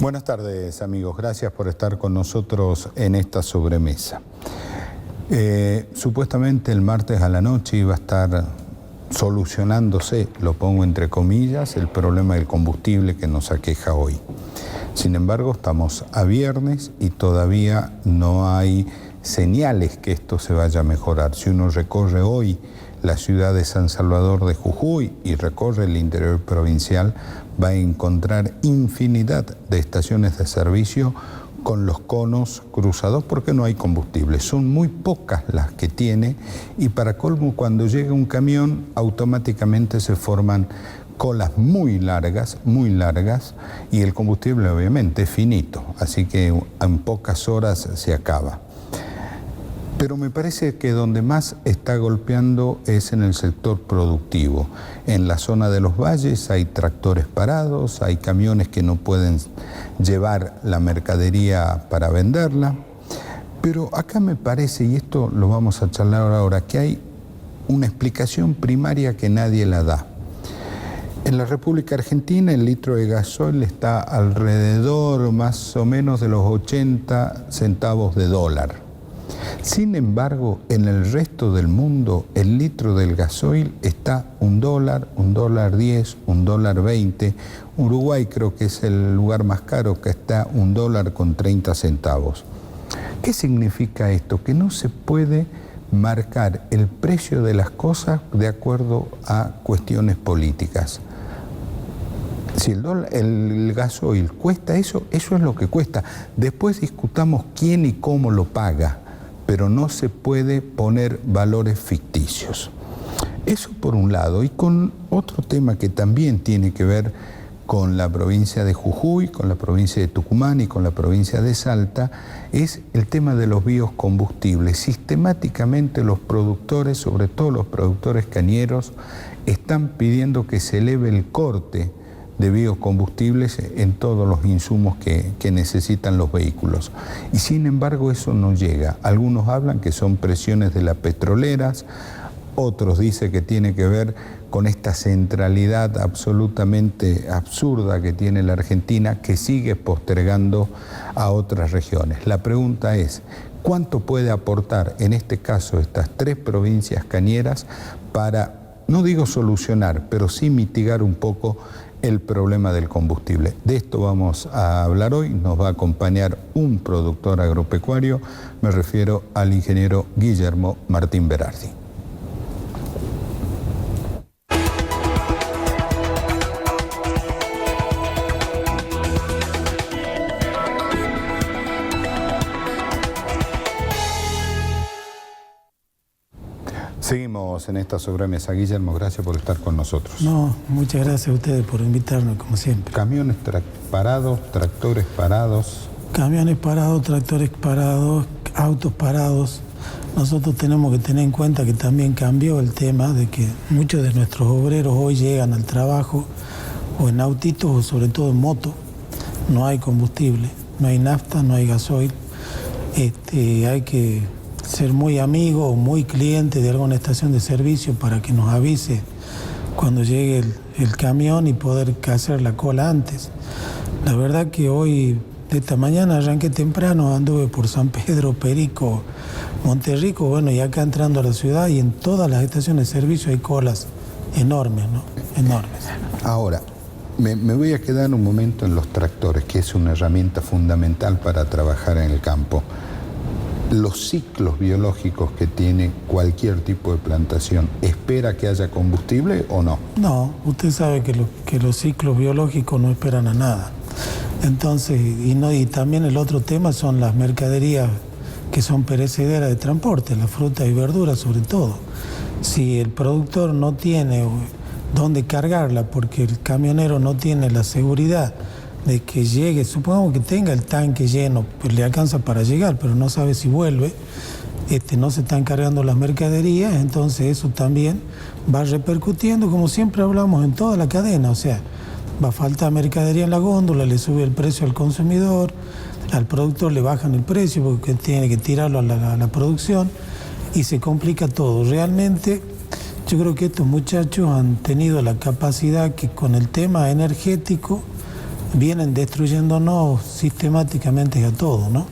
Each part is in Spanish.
Buenas tardes, amigos. Gracias por estar con nosotros en esta sobremesa. Supuestamente el martes a la noche iba a estar solucionándose, lo pongo entre comillas, el problema del combustible que nos aqueja hoy. Sin embargo, estamos a viernes y todavía no hay señales que esto se vaya a mejorar. Si uno recorre hoy la ciudad de San Salvador de Jujuy y recorre el interior provincial, va a encontrar infinidad de estaciones de servicio con los conos cruzados porque no hay combustible. Son muy pocas las que tiene y para colmo cuando llega un camión automáticamente se forman colas muy largas y el combustible obviamente es finito, así que en pocas horas se acaba. Pero me parece que donde más está golpeando es en el sector productivo. En la zona de los valles hay tractores parados, hay camiones que no pueden llevar la mercadería para venderla. Pero acá me parece, y esto lo vamos a charlar ahora, que hay una explicación primaria que nadie la da. En la República Argentina el litro de gasoil está alrededor más o menos de los 80 centavos de dólar. Sin embargo, en el resto del mundo, el litro del gasoil está $1, $1.10, $1.20. Uruguay creo que es el lugar más caro, que está $1.30. ¿Qué significa esto? Que no se puede marcar el precio de las cosas de acuerdo a cuestiones políticas. Si el gasoil cuesta eso, eso es lo que cuesta. Después discutamos quién y cómo lo paga, pero no se puede poner valores ficticios. Eso por un lado, y con otro tema que también tiene que ver con la provincia de Jujuy, con la provincia de Tucumán y con la provincia de Salta, es el tema de los biocombustibles. Sistemáticamente los productores, sobre todo los productores cañeros, están pidiendo que se eleve el corte de biocombustibles en todos los insumos que necesitan los vehículos. Y sin embargo eso no llega. Algunos hablan que son presiones de las petroleras, otros dicen que tiene que ver con esta centralidad absolutamente absurda que tiene la Argentina, que sigue postergando a otras regiones. La pregunta es, ¿cuánto puede aportar en este caso estas tres provincias cañeras para, no digo solucionar, pero sí mitigar un poco el problema del combustible? De esto vamos a hablar hoy. Nos va a acompañar un productor agropecuario, me refiero al ingeniero Guillermo Martín Berardi. Seguimos en esta sobremesa. Guillermo, gracias por estar con nosotros. No, muchas gracias a ustedes por invitarnos, como siempre. Camiones parados, tractores parados. Camiones parados, tractores parados, autos parados. Nosotros tenemos que tener en cuenta que también cambió el tema de que muchos de nuestros obreros hoy llegan al trabajo o en autitos o sobre todo en moto. No hay combustible, no hay nafta, no hay gasoil. Hay que ser muy amigo o muy cliente de alguna estación de servicio para que nos avise cuando llegue el camión y poder hacer la cola antes. La verdad que hoy, de esta mañana, arranqué temprano, anduve por San Pedro, Perico, Monterrico, bueno, y acá entrando a la ciudad, y en todas las estaciones de servicio hay colas enormes, ¿no? Enormes. Ahora, me voy a quedar un momento en los tractores, que es una herramienta fundamental para trabajar en el campo. Los ciclos biológicos que tiene cualquier tipo de plantación, ¿espera que haya combustible o no? No, usted sabe que los ciclos biológicos no esperan a nada. Entonces, y también el otro tema son las mercaderías que son perecederas de transporte, la fruta y verduras sobre todo. Si el productor no tiene dónde cargarla porque el camionero no tiene la seguridad de que llegue, supongamos que tenga el tanque lleno, pues le alcanza para llegar, pero no sabe si vuelve, no se están cargando las mercaderías, entonces eso también va repercutiendo, como siempre hablamos, en toda la cadena. O sea, va a faltar mercadería en la góndola, le sube el precio al consumidor, al productor le bajan el precio porque tiene que tirarlo a la producción y se complica todo. Realmente yo creo que estos muchachos han tenido la capacidad que con el tema energético vienen destruyéndonos sistemáticamente a todos, ¿no?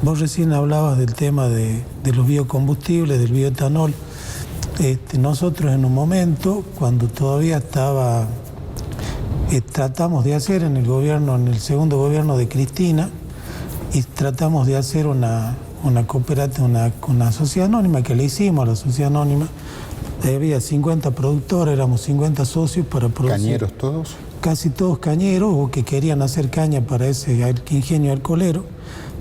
Vos recién hablabas del tema de los biocombustibles, del bioetanol. Nosotros en un momento, cuando todavía estaba, tratamos de hacer en el gobierno, en el segundo gobierno de Cristina, y tratamos de hacer una cooperativa, una sociedad anónima, que le hicimos a la sociedad anónima. Había 50 productores, éramos 50 socios para producir. ¿Cañeros todos? Casi todos cañeros, o que querían hacer caña para ese ingenio alcoholero.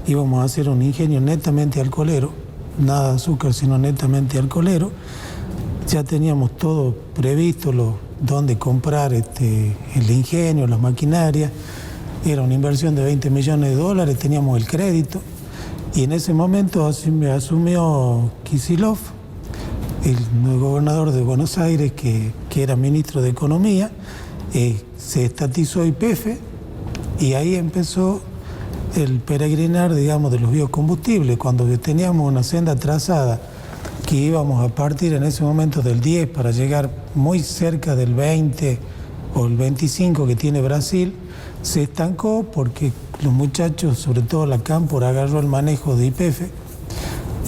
Íbamos a hacer un ingenio netamente alcoholero, nada de azúcar, sino netamente alcoholero. Ya teníamos todo previsto, dónde comprar el ingenio, las maquinarias. Era una inversión de $20 millones, teníamos el crédito. Y en ese momento asumió Kicillof, el gobernador de Buenos Aires, que era ministro de Economía. Se estatizó YPF y ahí empezó el peregrinar, digamos, de los biocombustibles. Cuando teníamos una senda trazada que íbamos a partir en ese momento del 10 para llegar muy cerca del 20 o el 25 que tiene Brasil, se estancó porque los muchachos, sobre todo la Cámpora, agarró el manejo de YPF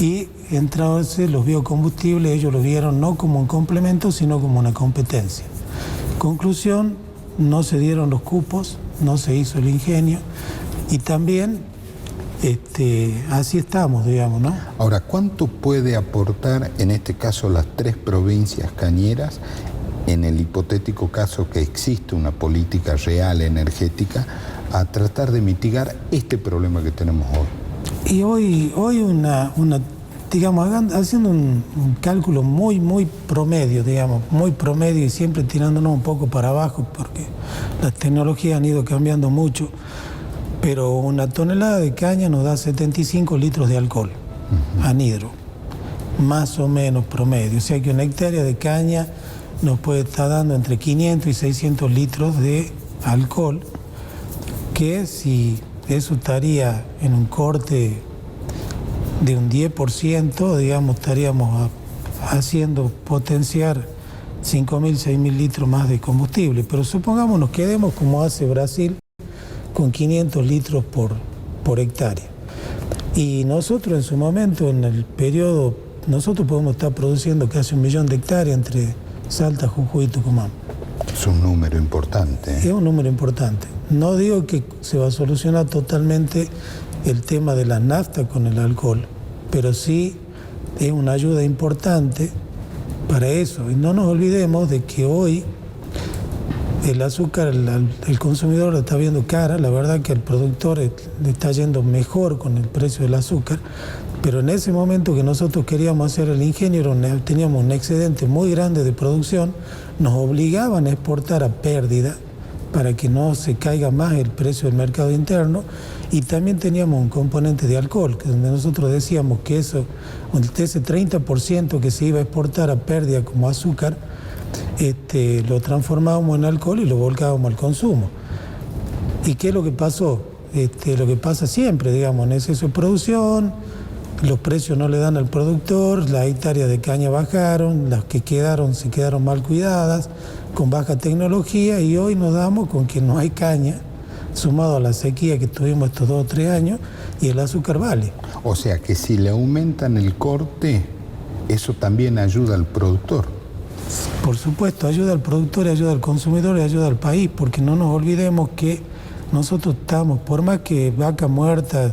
y entonces los biocombustibles ellos lo vieron no como un complemento, sino como una competencia. Conclusión, no se dieron los cupos, no se hizo el ingenio y también así estamos, digamos, ¿no? Ahora, ¿cuánto puede aportar en este caso las 3 provincias cañeras en el hipotético caso que existe una política real energética a tratar de mitigar este problema que tenemos hoy? Y hoy digamos, haciendo un cálculo muy promedio, digamos, muy promedio y siempre tirándonos un poco para abajo porque las tecnologías han ido cambiando mucho, pero una tonelada de caña nos da 75 litros de alcohol, anhidro, más o menos promedio. O sea que una hectárea de caña nos puede estar dando entre 500 y 600 litros de alcohol, que si eso estaría en un corte de un 10%, digamos, estaríamos haciendo potenciar 5.000, 6.000 litros más de combustible. Pero supongamos nos quedemos como hace Brasil, con 500 litros por hectárea. Y nosotros en su momento, en el periodo, nosotros podemos estar produciendo casi 1 millón de hectáreas entre Salta, Jujuy y Tucumán. Es un número importante. Es un número importante. No digo que se va a solucionar totalmente el tema de la nafta con el alcohol, pero sí es una ayuda importante para eso. Y no nos olvidemos de que hoy el azúcar, el consumidor lo está viendo cara. La verdad que al productor le está yendo mejor con el precio del azúcar, pero en ese momento que nosotros queríamos hacer el ingenio, teníamos un excedente muy grande de producción, nos obligaban a exportar a pérdida para que no se caiga más el precio del mercado interno, y también teníamos un componente de alcohol, que donde nosotros decíamos que ese 30% que se iba a exportar a pérdida como azúcar, lo transformábamos en alcohol y lo volcábamos al consumo. ¿Y qué es lo que pasó? Lo que pasa siempre, digamos, en exceso de producción, los precios no le dan al productor, las hectáreas de caña bajaron, las que quedaron se quedaron mal cuidadas, con baja tecnología, y hoy nos damos con que no hay caña, sumado a la sequía que tuvimos estos 2 o 3 años, y el azúcar vale. O sea que si le aumentan el corte, eso también ayuda al productor. Por supuesto, ayuda al productor, ayuda al consumidor y ayuda al país, porque no nos olvidemos que nosotros estamos, por más que Vaca Muerta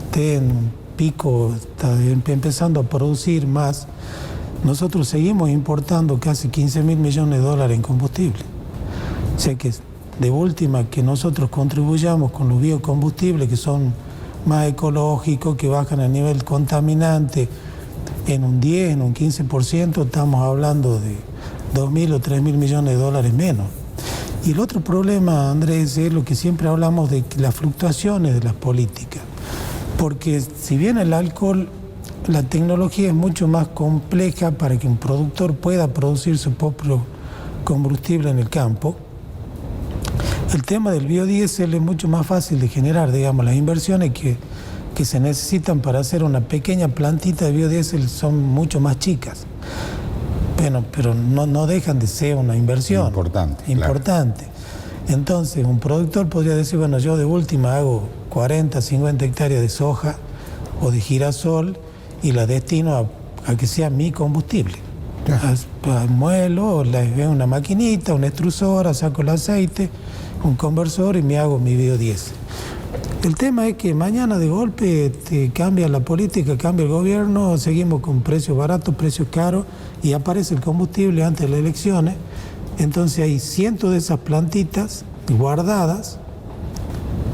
esté en un pico, está empezando a producir más, nosotros seguimos importando casi 15.000 millones de dólares en combustible. O sea que de última que nosotros contribuyamos con los biocombustibles que son más ecológicos, que bajan el nivel contaminante en un 10, en un 15%, estamos hablando de 2.000 o 3.000 millones de dólares menos. Y el otro problema, Andrés, es lo que siempre hablamos de las fluctuaciones de las políticas. Porque si bien el alcohol, la tecnología es mucho más compleja para que un productor pueda producir su propio combustible en el campo, el tema del biodiesel es mucho más fácil de generar, digamos, las inversiones que se necesitan para hacer una pequeña plantita de biodiesel son mucho más chicas. Bueno, pero no dejan de ser una inversión importante. Claro. Entonces, un productor podría decir, bueno, yo de última hago 40, 50 hectáreas de soja o de girasol y la destino a que sea mi combustible. Muelo, le una maquinita, una extrusora, saco el aceite, un conversor y me hago mi biodiesel. El tema es que mañana de golpe cambia la política, cambia el gobierno, seguimos con precios baratos, precios caros y aparece el combustible antes de las elecciones. Entonces hay cientos de esas plantitas guardadas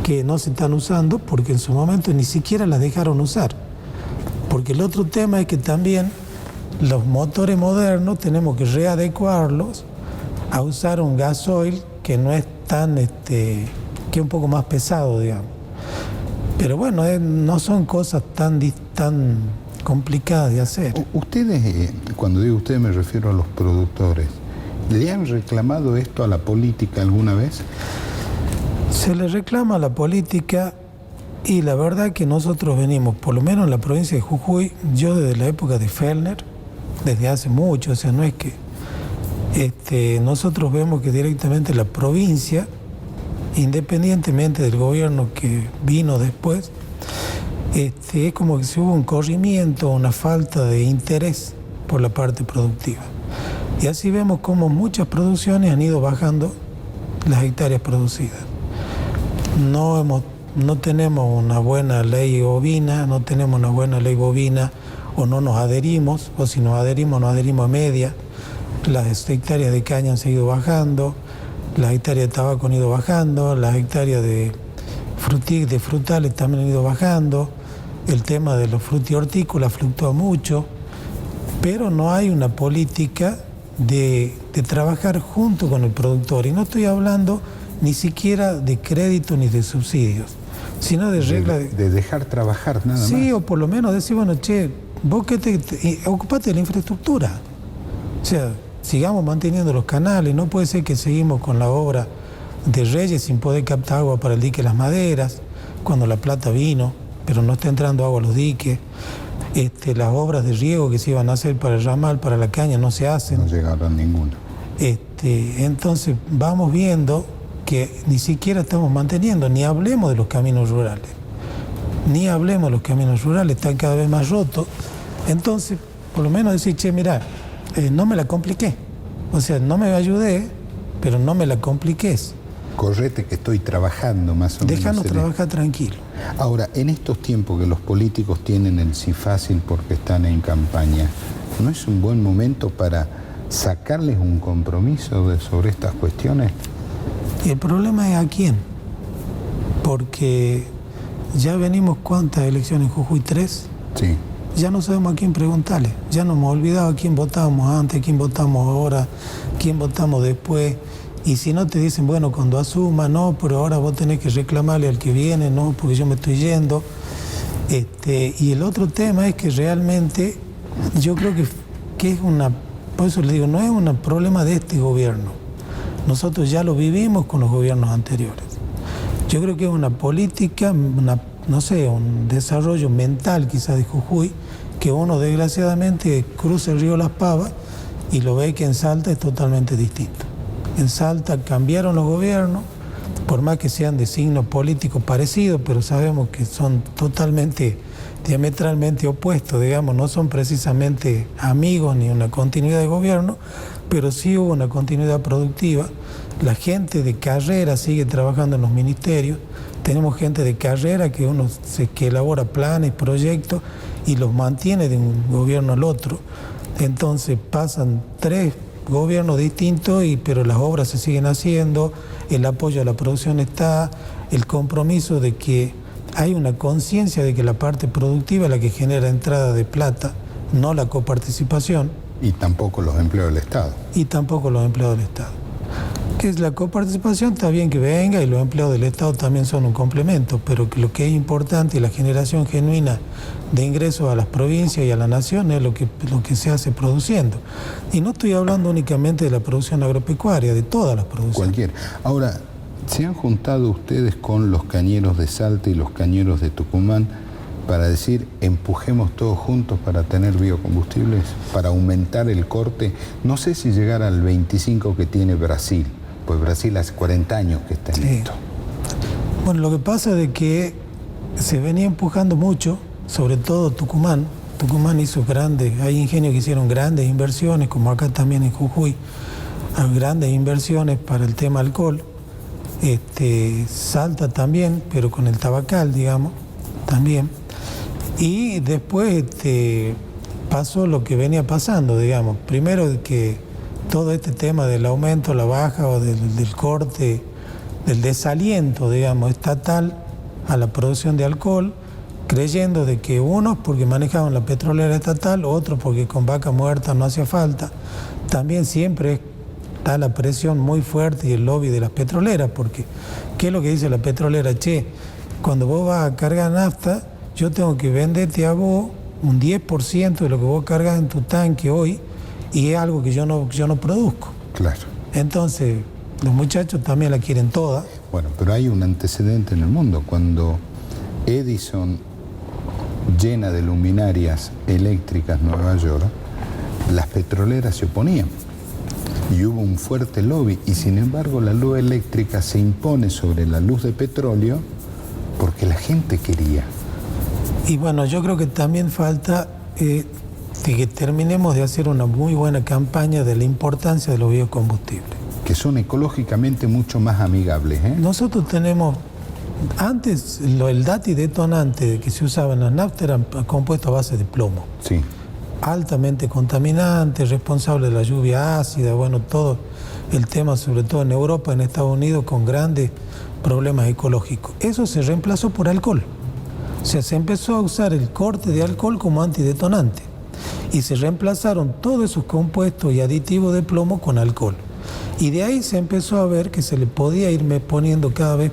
que no se están usando porque en su momento ni siquiera las dejaron usar. Porque el otro tema es que también los motores modernos tenemos que readecuarlos a usar un gasoil que no es tan, que es un poco más pesado, digamos. Pero bueno, no son cosas tan complicadas de hacer. Ustedes, cuando digo ustedes me refiero a los productores, ¿le han reclamado esto a la política alguna vez? Se le reclama a la política y la verdad que nosotros venimos, por lo menos en la provincia de Jujuy, yo desde la época de Fellner, desde hace mucho, o sea, no es que nosotros vemos que directamente la provincia, independientemente del gobierno que vino después, es como que se hubo un corrimiento, una falta de interés por la parte productiva. Y así vemos como muchas producciones han ido bajando las hectáreas producidas. No tenemos una buena ley bovina, o no nos adherimos, o si nos adherimos a media. Las hectáreas de caña han seguido bajando, las hectáreas de tabaco han ido bajando, las hectáreas de frutales también han ido bajando, el tema de los frutihortícolas fluctúa mucho, pero no hay una política de trabajar junto con el productor. Y no estoy hablando ni siquiera de crédito ni de subsidios, sino de reglas de dejar trabajar nada más. Sí, o por lo menos decir, bueno, vos ocupate de la infraestructura. O sea, sigamos manteniendo los canales, no puede ser que seguimos con la obra de Reyes sin poder captar agua para el dique Las Maderas, cuando la plata vino, pero no está entrando agua a los diques. Las obras de riego que se iban a hacer para el ramal, para la caña, no se hacen. No llegaron ninguna. Entonces vamos viendo que ni siquiera estamos manteniendo, ni hablemos de los caminos rurales. Están cada vez más rotos. Entonces, por lo menos decir, mira, no me la compliqué. O sea, no me ayudé, pero no me la compliques. Correte que estoy trabajando más o menos. Déjanos trabajar tranquilo. Ahora, en estos tiempos que los políticos tienen el sí fácil porque están en campaña, ¿no es un buen momento para sacarles un compromiso sobre estas cuestiones? Y el problema es a quién. Porque ya venimos, ¿cuántas elecciones en Jujuy? 3. Sí. Ya no sabemos a quién preguntarle. Ya nos hemos olvidado a quién votábamos antes, a quién votamos ahora, quién votamos después. Y si no te dicen, bueno, cuando asuma, no, pero ahora vos tenés que reclamarle al que viene, no, porque yo me estoy yendo. Y el otro tema es que realmente yo creo que es por eso le digo, no es un problema de este gobierno. Nosotros ya lo vivimos con los gobiernos anteriores. Yo creo que es una política, un desarrollo mental quizás de Jujuy, que uno desgraciadamente cruza el río Las Pavas y lo ve que en Salta es totalmente distinto. En Salta cambiaron los gobiernos, por más que sean de signo político parecido, pero sabemos que son diametralmente opuestos, digamos, no son precisamente amigos ni una continuidad de gobierno, pero sí hubo una continuidad productiva. La gente de carrera sigue trabajando en los ministerios, tenemos gente de carrera que que elabora planes, proyectos y los mantiene de un gobierno al otro. Entonces pasan 3 gobiernos distintos, pero las obras se siguen haciendo, el apoyo a la producción está, el compromiso de que hay una conciencia de que la parte productiva es la que genera entrada de plata, no la coparticipación. Y tampoco los empleos del Estado. Que es la coparticipación, está bien que venga, y los empleados del Estado también son un complemento, pero que lo que es importante es la generación genuina de ingresos a las provincias y a la nación es lo que se hace produciendo. Y no estoy hablando únicamente de la producción agropecuaria, de todas las producciones. Cualquier. Ahora, ¿se han juntado ustedes con los cañeros de Salta y los cañeros de Tucumán para decir, empujemos todos juntos para tener biocombustibles, para aumentar el corte? No sé si llegar al 25 que tiene Brasil, pues Brasil hace 40 años que está en esto. Bueno, lo que pasa es que se venía empujando mucho, sobre todo Tucumán. Tucumán hizo hay ingenios que hicieron grandes inversiones, como acá también en Jujuy, hay grandes inversiones para el tema alcohol. Salta también, pero con el tabacal, digamos, también. Y después pasó lo que venía pasando, digamos. Primero que todo este tema del aumento, la baja o del corte, del desaliento, digamos, estatal a la producción de alcohol, creyendo de que unos porque manejaban la petrolera estatal, otros porque con vaca muerta no hacía falta. También siempre está la presión muy fuerte y el lobby de las petroleras, porque ¿qué es lo que dice la petrolera? Che, cuando vos vas a cargar nafta, yo tengo que venderte a vos un 10% de lo que vos cargas en tu tanque hoy, y es algo que yo no produzco. Claro. Entonces, los muchachos también la quieren toda. Bueno, pero hay un antecedente en el mundo. Cuando Edison llena de luminarias eléctricas Nueva York, las petroleras se oponían y hubo un fuerte lobby, y sin embargo la luz eléctrica se impone sobre la luz de petróleo porque la gente quería. Y bueno, yo creo que también falta de que terminemos de hacer una muy buena campaña de la importancia de los biocombustibles, que son ecológicamente mucho más amigables, ¿eh? Nosotros tenemos, antes el dati detonante que se usaba en las naftas era compuesto a base de plomo. Sí. Altamente contaminante, responsable de la lluvia ácida, bueno, todo el tema, sobre todo en Europa, en Estados Unidos, con grandes problemas ecológicos. Eso se reemplazó por alcohol. O sea, se empezó a usar el corte de alcohol como antidetonante y se reemplazaron todos esos compuestos y aditivos de plomo con alcohol. Y de ahí se empezó a ver que se le podía ir poniendo cada vez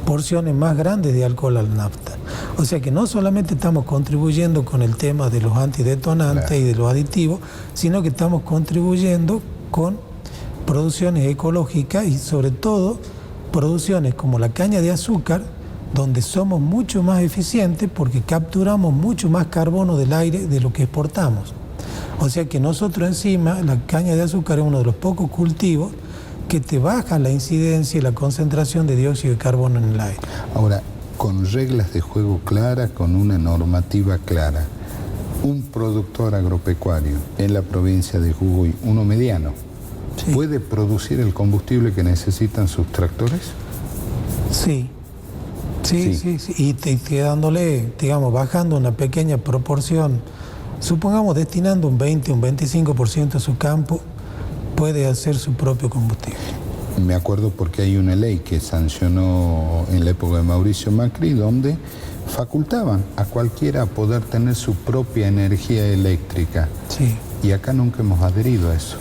porciones más grandes de alcohol a la nafta. O sea que no solamente estamos contribuyendo con el tema de los antidetonantes, claro, y de los aditivos, sino que estamos contribuyendo con producciones ecológicas y sobre todo producciones como la caña de azúcar, donde somos mucho más eficientes porque capturamos mucho más carbono del aire de lo que exportamos. O sea que nosotros encima, la caña de azúcar es uno de los pocos cultivos que te baja la incidencia y la concentración de dióxido de carbono en el aire. Ahora, con reglas de juego claras, con una normativa clara, un productor agropecuario en la provincia de Jujuy, uno mediano, sí, ¿puede producir el combustible que necesitan sus tractores? Sí. Sí. Y dándole, digamos, bajando una pequeña proporción, supongamos destinando un 20, un 25% de su campo, puede hacer su propio combustible. Me acuerdo porque hay una ley que sancionó en la época de Mauricio Macri, donde facultaban a cualquiera a poder tener su propia energía eléctrica. Sí. Y acá nunca hemos adherido a eso.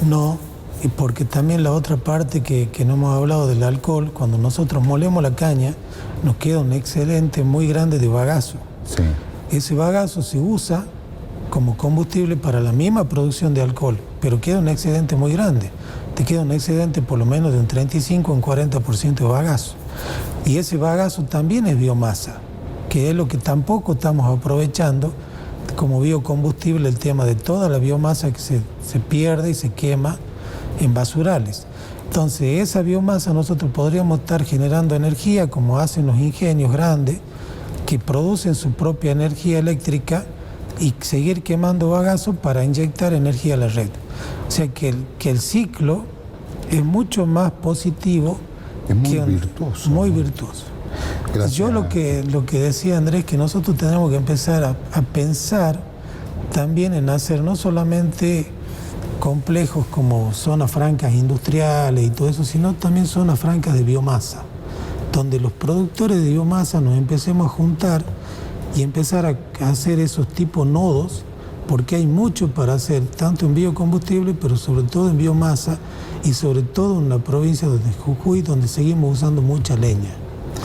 No, y porque también la otra parte que no hemos hablado del alcohol, cuando nosotros molemos la caña, nos queda un excedente muy grande de bagazo. Sí. Ese bagazo se usa como combustible para la misma producción de alcohol, pero queda un excedente muy grande. Te queda un excedente por lo menos de un 35 o un 40% de bagazo. Y ese bagazo también es biomasa, que es lo que tampoco estamos aprovechando como biocombustible, el tema de toda la biomasa que se pierde y se quema en basurales. Entonces, esa biomasa nosotros podríamos estar generando energía como hacen los ingenios grandes que producen su propia energía eléctrica y seguir quemando bagazo para inyectar energía a la red. O sea que el ciclo es mucho más positivo. Es muy virtuoso. Muy virtuoso. Gracias. Yo lo que decía Andrés, que nosotros tenemos que empezar a pensar también en hacer no solamente complejos como zonas francas industriales y todo eso, sino también zonas francas de biomasa, donde los productores de biomasa nos empecemos a juntar y empezar a hacer esos tipos nodos, porque hay mucho para hacer, tanto en biocombustible, pero sobre todo en biomasa, y sobre todo en la provincia de Jujuy, donde seguimos usando mucha leña.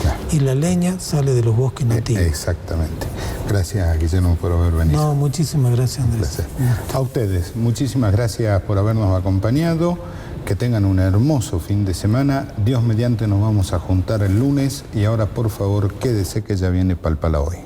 Claro. Y la leña sale de los bosques nativos. Exactamente. Gracias, Guillermo, por haber venido. No, muchísimas gracias, Andrés. Gracias. A ustedes, muchísimas gracias por habernos acompañado. Que tengan un hermoso fin de semana. Dios mediante nos vamos a juntar el lunes. Y ahora, por favor, quédese que ya viene Palpala Hoy.